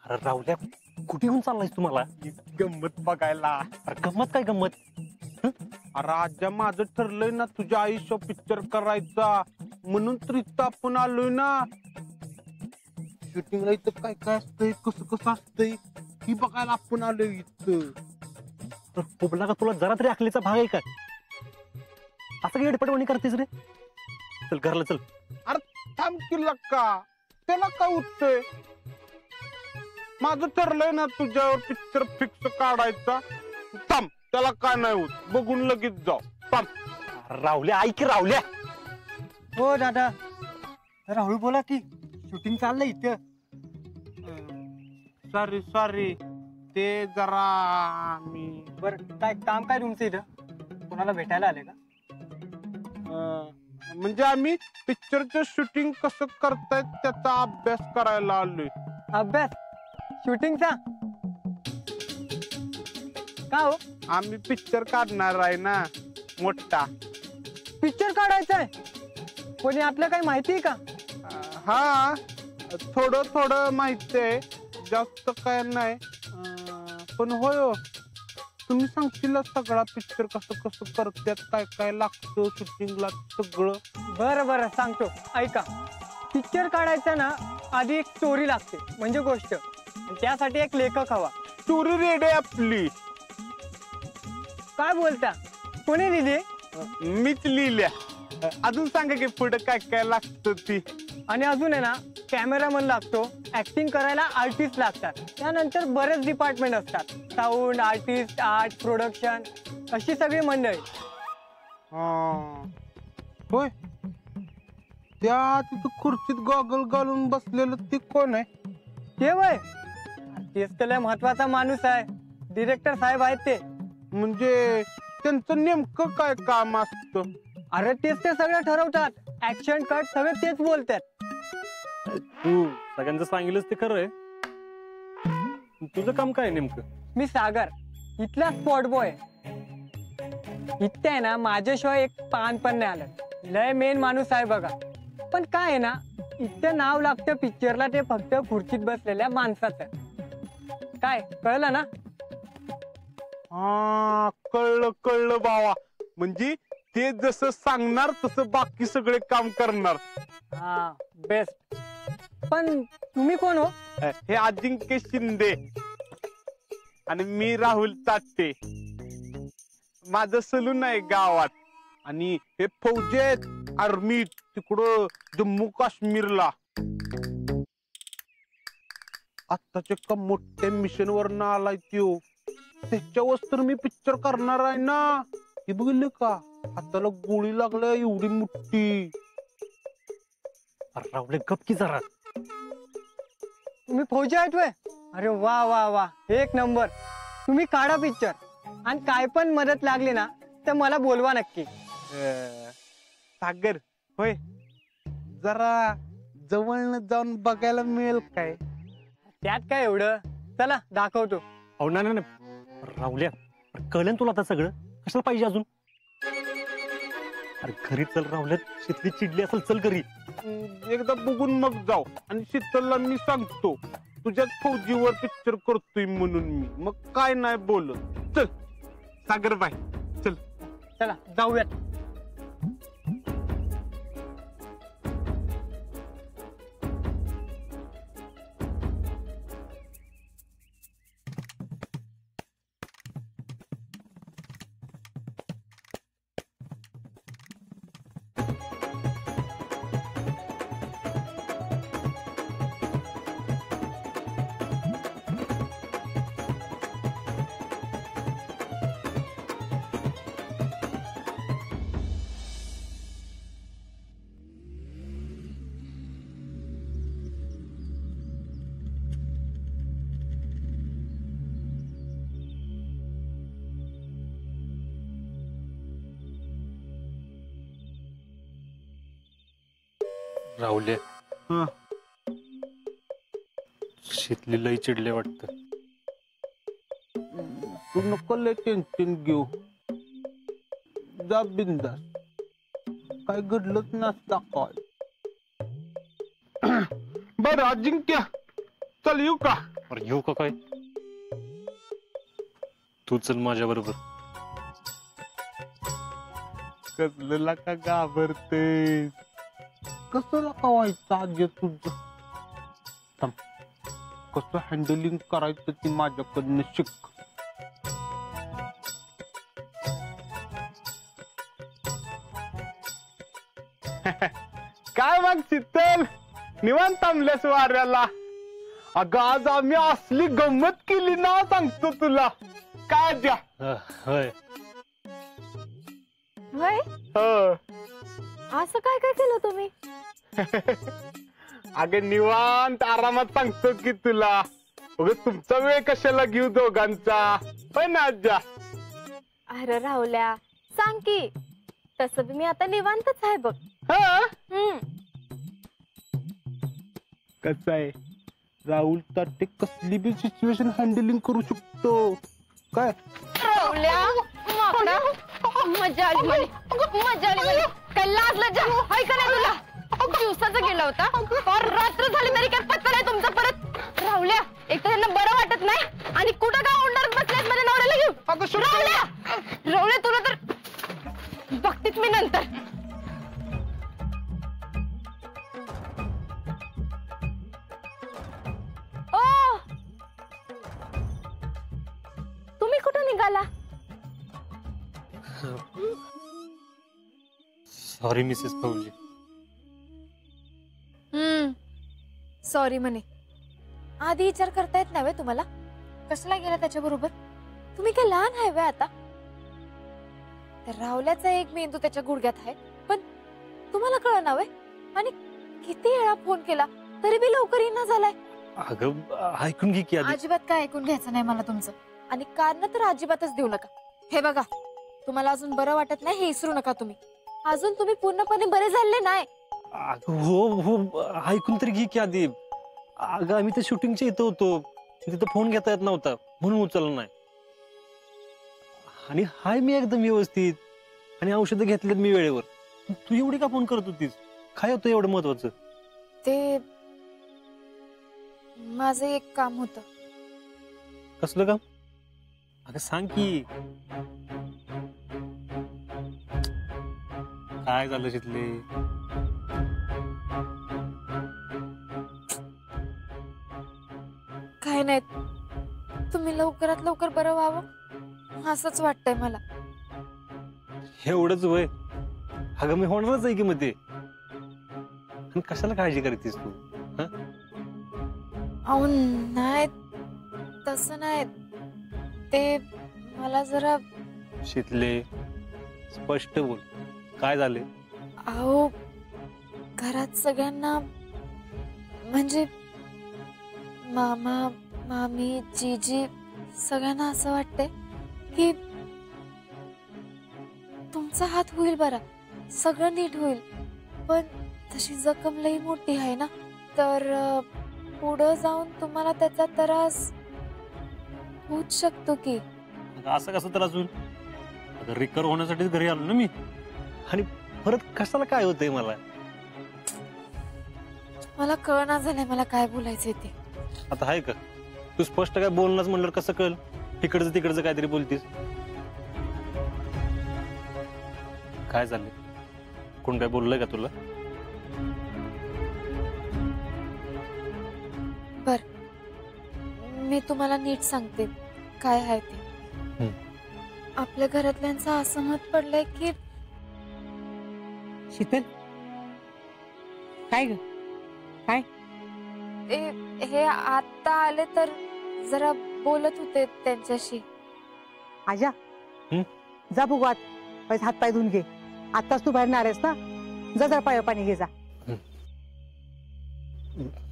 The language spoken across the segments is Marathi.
अरे राहुल्या कुठे घेऊन चाललायस तुम्हाला? गंमत बघायला. अरे गंमत काय गंमत? अरे आज्या माझं ठरलंय ना तुझ्या आयुष्य पिक्चर करायचा, म्हणून तर इथं आपण आलोय ना. शूटिंगला इथं काय काय असतंय, कसं कसं असतंय ही बघायला आपण आलोय इथं. पुबला का तुला जरा तरी अकलीचा भाग आहे का? असं काही पटवणी करतेस रे? चल घरला चल. अरे थांब किल्ला का, त्याला काय उठतंय? माझं ठरलंय ना तुझ्यावर पिक्चर फिक्स काढायचा. थांब, त्याला काय नाही होत, बघून लगेच जाऊ. थांब. राहुल्या ऐक राहुल्या. हो दादा, जरा हळू बोला की, शूटिंग चाललंय इथं. सॉरी सॉरी, ते जरा मी बरं काय काम काय तुमचं इथं? कोणाला भेटायला आले का? म्हणजे आम्ही पिक्चरचं शूटिंग कसं करतायत त्याचा अभ्यास करायला आलोय. अभ्यास शूटिंगचा का हो? आम्ही पिक्चर काढणार आहे ना मोठा. पिक्चर काढायचंय? कोणी आपल्या काही माहिती आहे का? हा, थोडं थोडं माहिती आहे, जास्त काय नाही. पण होय हो, तुम्ही सांगशील सगळा पिक्चर कसं कसं करतात, काय काय लागतं शूटिंगला सगळं? बरं बरं सांगतो, ऐका. पिक्चर काढायचा ना, आधी एक स्टोरी लागते, म्हणजे गोष्ट. त्यासाठी एक लेखक हवा. स्टोरी रेडी आहे आपली. काय बोलता? कोणी लिहिली? मीच लिहिल्या. अजून सांगा की पुढे काय काय लागतं ती. आणि अजून आहे ना, कॅमेरामन लागतो, ऍक्टिंग करायला आर्टिस्ट लागतात, त्यानंतर बरेच डिपार्टमेंट असतात, साऊंड आर्टिस्ट, आर्ट, प्रोडक्शन, अशी सगळी मंडळी. होय, त्या तिथं खुर्चीत गॉगल घालून बसलेलं ते कोण आहे? ते वय तेच तर लय महत्वाचा माणूस आहे, डिरेक्टर साहेब आहेत ते. म्हणजे त्यांचं नेमकं काय काम असतं? अरे तेच ते सगळं ठरवतात, ऍक्शन कट सगळे तेच बोलतात. तू सगळ्यांचं सांगितलंस ते खरं आहे. तुझं काम काय नेमकं? मी सागर, इथला स्पॉट बॉय. इथे आहे ना माझ्याशिवाय एक पान पण नाही आलं. लय मेन माणूस आहे बघा. पण काय आहे ना, इथं नाव लागतं पिक्चरला ते फक्त खुर्चीत बसलेल्या माणसाचं. काय कळलं ना? हा, कळलं कळलं भावा. म्हणजे ते जसं सांगणार तसं बाकी सगळे काम करणार. हा बेस्ट. पण तुम्ही कोण हो? हे अजिंक्य शिंदे आणि मी राहुल ताटे. माझं सलून आहे गावात. आणि हे फौजी आहेत आर्मी तिकडं जम्मू काश्मीरला. आत्ताच्या एका मोठ्या मिशन वर ना आलाय त्यो. त्याच्यावर तर मी पिक्चर करणार आहे ना. हे बघितलं का, हाताला गोळी लागल्या एवढी मोठी. राहुल्या गप की जरा. तुम्ही फौजी आहेत व्हय? अरे वा वा वा, एक नंबर. तुम्ही काढा पिक्चर, आणि काय पण मदत लागली ना तर मला बोलवा नक्की. सागर होय, जरा जवळनं जाऊन बघायला मिळेल काय? त्यात काय एवढं, चला दाखवतो. अहो नाही राहुल्या, कळलं तुला आता सगळं, कशाला पाहिजे अजून? अरे घरी चल राहुल्या, शीतली चिडली असेल, चल घरी. एकदा बघून मग जाऊ. आणि शीतलला मी सांगतो तुझ्याच फौजीवर पिक्चर करतोय म्हणून मी, मग काय नाही बोलत. चल सागर बाय, चल. चला जाऊयात. राहुल्या, शीतली लई चिडले वाटत. तू नको लय टेन्शन घेऊ, जा बिंदास. काय घडलंच नसता काय. बर अजिंक्य, चल येऊ का? अरे येऊ का काय? तू चल माझ्या बरोबर. कसलं का घाबरते? कसं का व्हायचं आज तुझं? थांब, कसं हँडलिंग करायचं ती माझ्याकडनं शिक. काय मग शीतल, निवांत थांबल्यास वाऱ्याला? अगं आज आम्ही असली गंमत केली ना, सांगतो तुला. काय द्या होय. होय, हो. असं काय काय केलं तुम्ही? अगं निवांत आरामात सांगतो की तुला. उगाच तुमचा वेळ कशाला घेऊ दोघांचा, होय ना आज्या? अरे राहुल्या, सांग की. तसं बी मी आता निवांतच आहे बघ. हा, हम्म. कसं आहे, राहुल ताटे कसली बी सिच्युएशन हँडलिंग करू शकतो. काय राहुल्या, माकडा, मजा आली म्हणे, मजा आली म्हणे. काय लाज लज्जा हाय का नाही तुला? दिवसाचा गेला होता और रात्र झाली तरी काय पत्ता नाही तुमचा परत. राहुल्या, एक तर त्यांना बरं वाटत नाही आणि कुठं काय ओंडारत बसल्यास माझ्या नवऱ्याला घेऊन. अगं शुभ. राहुल्या, राहुल्या तुला तर बघतीच मी नंतर. ओ, तुम्ही कुठं निघाला? सॉरी मिसेस फौजी. सॉरी म्हणे. आधी विचार करता येत नाही तुम्हाला? कशाला गेला त्याच्या बरोबर? तुम्ही काय लहान आहे वे आता? त्या रावल्याचा एक मेंदू त्याच्या गुडघ्यात आहे, पण तुम्हाला कळ नावे. आणि किती वेळा फोन केला तरी बी लवकर येईना झालाय. अगं ऐकून घे की आधी. अजिबात काय ऐकून घ्यायचं नाही मला तुमचं. आणि कारण तर अजिबातच देऊ नका. हे बघा, तुम्हाला अजून बरं वाटत नाही हे विसरू नका तुम्ही. अजून तुम्ही पूर्णपणे बरे झाले नाही. अगं हो हो, ऐकून तरी घे की आधी. अगं आम्ही तर शूटिंगच्या इथं होतो, तिथं फोन घेता येत नव्हता म्हणून उचलला नाही. आणि हाय मी एकदम व्यवस्थित, आणि औषधं घेतलेत मी वेळेवर. तू एवढी का फोन करत होतीस? काय होतं एवढं महत्वाचं? ते माझं एक काम होतं. कसलं काम? अगं सांग की. काय झालं शितले? काय नाही, तुम्ही लवकरात लवकर बरं व्हावं असंच वाटतंय मला. एवढंच वय? अगं मी होणारच आहे की मध्ये. आणि कशाला काळजी करतेस तू? अहो नाही, तसं नाही. ते मला जरा. शितले स्पष्ट बोल, काय झाले? अहो घरात सगळ्यांना, म्हणजे मामा मामी जीजी सगळ्यांना असं वाटतंय की तुमचा हात होईल बरा, सगळं नीट होईल. पण तशी जखम लई मोठी आहे ना, तर पुढं जाऊन तुम्हाला त्याचा त्रास होऊच शकतो की. असं कसं त्रास होईल? रिकवर होण्यासाठीच घरी आलो ना मी. आणि परत कशाला काय होतंय मला? मला कळना झालंय मला काय बोलायचंय ते. आता आहे का? तू स्पष्ट काय बोलणंच म्हणलं कसं कळ? इकडचं तिकडचं काहीतरी बोलतीस. काय झालं? कोण काय बोललंय का तुला? बर, मी तुम्हाला नीट सांगते काय आहे ते. आपल्या घरातल्यांचं असं मत पडलंय की. शीतल, काय ग? काय? हे आता आले तर जरा बोलत होते त्यांच्याशी. आजा, जा बघू आत, पहिले हात पाय धुवून घे. आताच तू बाहेर नाही आलेस ना, जा जरा पाय पाणी घे जा.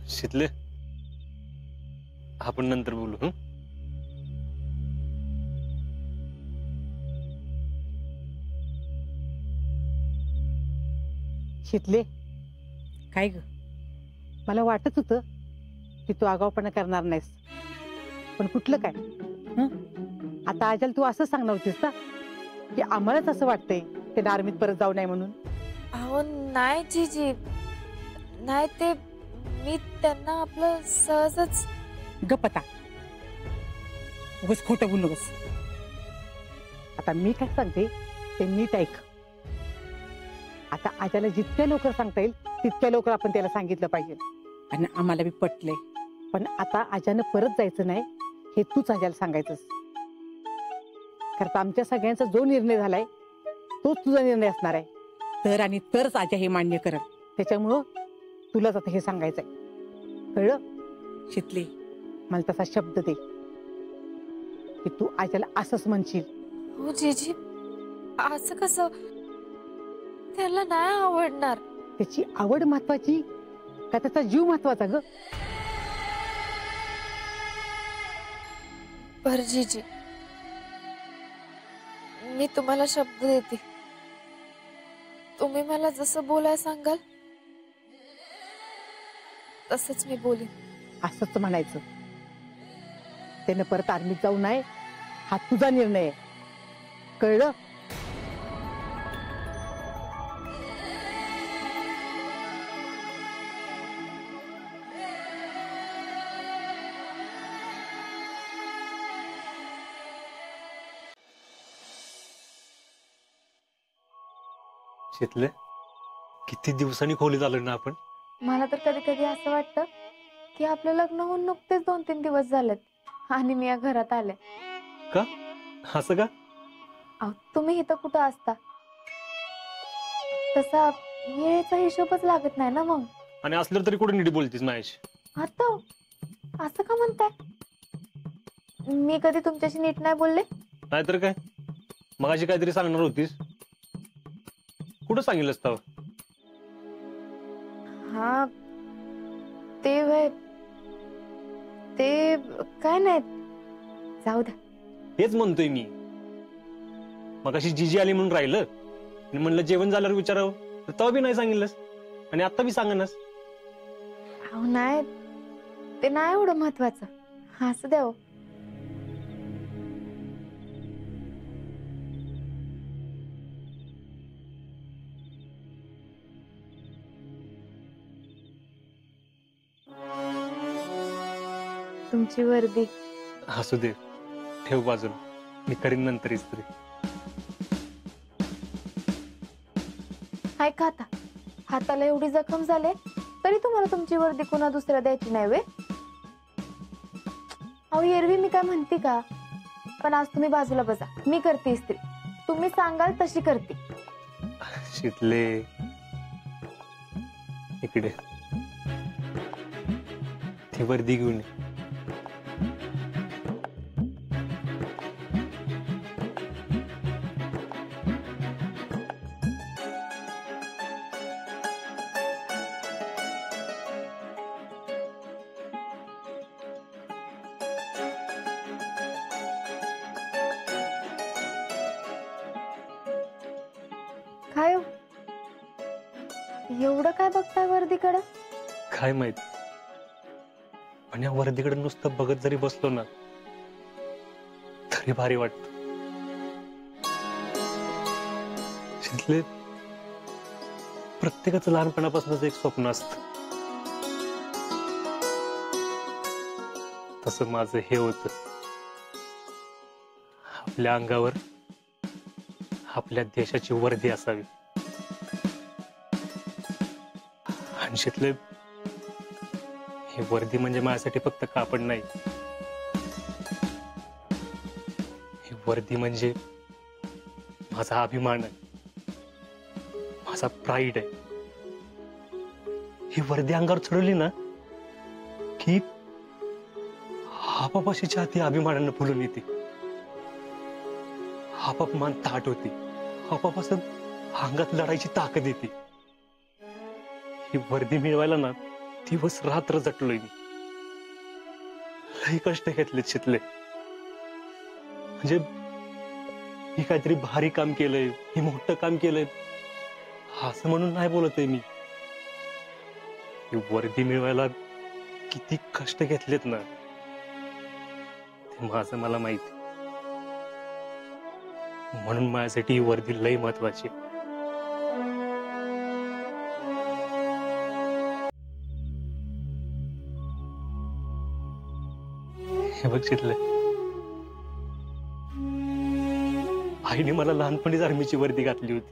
शितले, आपण नंतर बोलू. शीतले, काय ग? मला वाटत होतं की तू आगाऊपणा करणार नाहीस, पण कुठलं काय? आता आजल तू असं सांगणार होतीस ना की आम्हालाच असं वाटतंय ते आर्मीत परत जाऊ नये म्हणून. अहो नाही जीजी, नाही. ते मी त्यांना आपलं सहजच गप आता उगाच खोटं बोलू नकोस. आता मी काय सांगते ते नीट ऐक. आता आजाला जितक्या लवकर सांगता येईल तितक्या लवकर आपण त्याला सांगितलं पाहिजे. आणि आम्हाला बी पटलंय. पण आता आजानं परत जायचं नाही हे तूच आजाला सांगायचंस. कारण आमच्या सगळ्यांचा जो निर्णय झालाय तोच तुझा निर्णय असणार आहे. तर आणि तरच आजा हे मान्य करत. त्याच्यामुळं तुलाच आता हे सांगायचंय. कळलं? शितली, मला तसा शब्द दे की तू आजाला असंच म्हणशील. हो जीजी, असं कसं? त्याला नाही आवडणार. त्याची आवड महत्वाची का त्याचा जीव महत्वाचा ग? बर जीजी, मी तुम्हाला शब्द देते. तुम्ही मला जसं बोलाय सांगाल तसंच मी बोलीन. असंच म्हणायचं. त्यानं परत आर्मीत जाऊ नये हा तुझा निर्णय आहे. कळलं? शितले, किती दिवसांनी खोलीत आलो ना आपण. मला तर कधी कधी असं वाटतं की आपलं लग्न होऊन नुकतेच 2-3 दिवस झालेत आणि मी या घरात आले. का असं का? अहो, तुम्ही इथं कुठं असता? तसा वेळेचा हिशोबच लागत नाही ना मग. आणि असलं तरी कुठे नीट बोलतीस माझ्याशी? आता असं का म्हणताय? मी कधी तुमच्याशी नीट नाही बोलले? नाहीतर काय, मगाशी काहीतरी सांगणार होतीस, कुठं सांगितलंस तर? हा ते वय ते काय नाही, जाऊ द्या. हेच म्हणतोय मी. मगाशी जीजी आली म्हणून राहिलं आणि म्हणलं जेवण झाल्यावर विचारावं, तर तेव्हा बी नाही सांगितलंस आणि आता बी सांगणस. अहो नाही, ते नाही एवढं महत्वाचं. असं द्या हो. तुमची वर्दी. असू दे, ठेव बाजूला, मी करीन नंतर इस्त्री. ऐका आता, हाताला एवढी जखम झाले तरी तुम्हाला तुमची वर्दी कोणा दुसऱ्या द्यायची नाही वे? अहो एरवी मी काय म्हणते का? पण आज तुम्ही बाजूला बसा, मी करते इस्त्री. तुम्ही सांगाल तशी करते. शितले, इकडे ती वर्दी घेऊन ये. काय हो? एवढं काय बघताय वर्दीकडं? काय माहित, पण या वर्दीकडे नुसतं बघत जरी बसलो ना तरी भारी वाटत. शितले, प्रत्येकाचं लहानपणापासूनच एक स्वप्न असतं. तसं माझं हे होतं, आपल्या अंगावर आपल्या देशाची वर्दी असावी. आणि शितले, ही वर्दी म्हणजे माझ्यासाठी फक्त कापड नाही, ही वर्दी म्हणजे माझा अभिमान आहे, माझा प्राईड आहे. ही वर्दी अंगावर चढवली ना की आपापाशी छाती अभिमानानं फुलून येते, आपाप मान ताट होती, आपापासून अंगात लढायची ताकद येते. ही वर्दी मिळवायला ना दिवस रात्र झटलोय मी, लई कष्ट घेतले शितले. म्हणजे मी काहीतरी भारी काम केलंय, हे मोठं काम केलंय असं म्हणून नाही बोलतोय मी. ही वर्दी मिळवायला किती कष्ट घेतलेत ना ते माझं मला माहिती. म्हणून माझ्यासाठी ही वर्दी लई महत्वाची. हे बघ शितले, आईने मला लहानपणीच आर्मीची वर्दी घातली होती.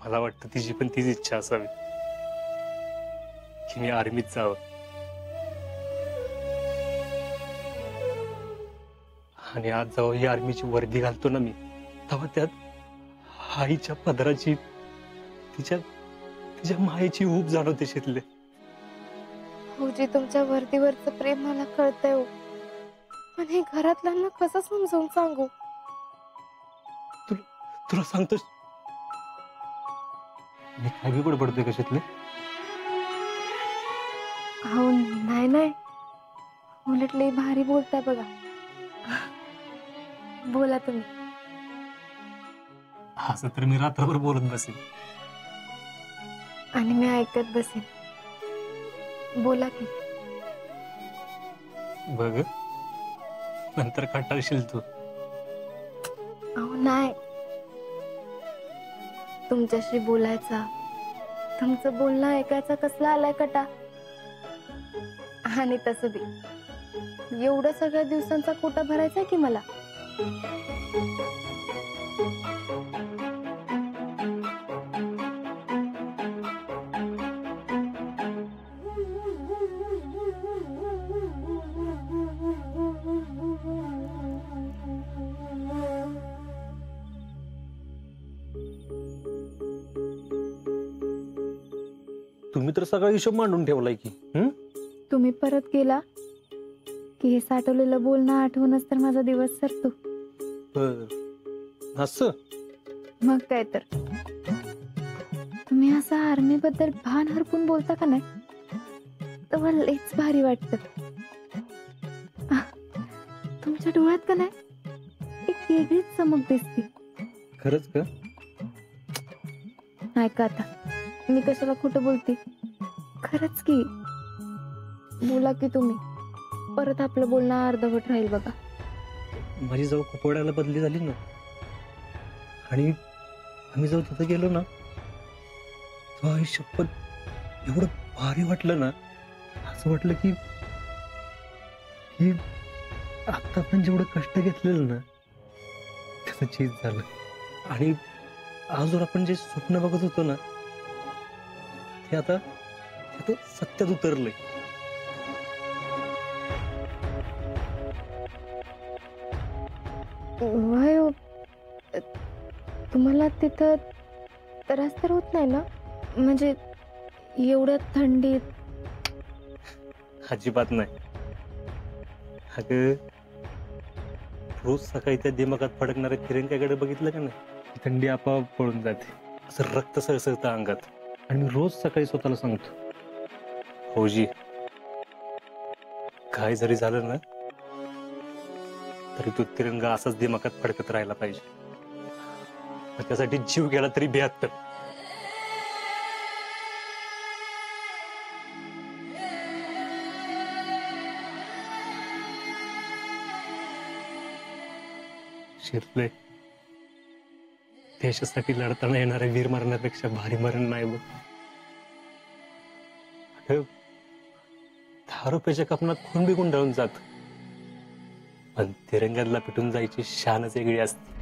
मला वाटतं तिची पण तीच इच्छा असावी की मी आर्मीत जावं. आणि आज जेव्हा ही आर्मीची वर्दी घालतो ना मी, तेव्हा त्यात आईच्या पदराची, तिच्या मायेची ऊब जाणवते शितले. भाऊजी, तुमच्या वर्दीवरचं प्रेम मला कळतंय हो, पण हे घरातल्यांना कसं समजावून सांगू? तुला सांगतोस मी काय बी बडबडतोय का शितले? हो नाही, उलट लई भारी बोलताय बघा. बोला तुम्ही. असं तर मी रात्रभर बोलत बसेन. आणि मी ऐकत बसेन. बोला की. बघ, नंतर कंटाळशील तू. अहो नाही, तुमच्याशी बोलायचा, तुमचं बोलणं ऐकायचा कसला आलाय कटा. आणि तसं बी एवढं सगळ्या दिवसांचा कोटा भरायचा की मला. तुम्ही तर सगळा हिशोब मांडून ठेवलाय की. तुम्ही परत गेला की हे साठवलेलं बोलणं आठवूनच तर माझा दिवस सरतो. असं मग काय तर. तुम्ही असं आर्मी बद्दल भान हरपून बोलता का नाही, तर मला लईच भारी वाटत. तुमच्या डोळ्यात का नाही एक वेगळीच चमक दिसते. खरंच का? नाही का आता मी कशाला खोटं बोलते? खरंच की. बोला की तुम्ही. परत आपलं बोलणं अर्धवट राहील बघा. माझी जाऊ कुपवाड्याला बदली झाली ना, आणि आम्ही जाऊ तिथं गेलो ना, तेव्हा आई शपथ एवढं भारी वाटलं ना. असं वाटलं की आता आपण जेवढं कष्ट घेतलेलं ना त्याचं चीज झालं. आणि आजवर आपण जे स्वप्न बघत होतो ना, ते आता सत्यात उतरलंय. वय हो. तुम्हाला तिथं त्रास तर होत नाही ना? म्हणजे एवढ्या थंडीत? अजिबात नाही. अगं, रोज सकाळी त्या दिमागात फडकणाऱ्या तिरंग्याकडे बघितलं का नाही, थंडी आपोआप पळून जाते. असं रक्त सळसळतं अंगात. आणि मी रोज सकाळी स्वतःला सांगतो, फौजी, काय जरी झालं ना तरी तो तिरंगा असाच दिमागात फडकत राहायला पाहिजे. त्यासाठी जीव गेला तरी 72. शिरले, देशासाठी लढताना येणाऱ्या वीर मरणापेक्षा भारी मरण नाही बघ. 10 रुपयाच्या कपनात खून बी गुंडाळून जात, पण तिरंग्याला पेटून जायची शानच वेगळी असते.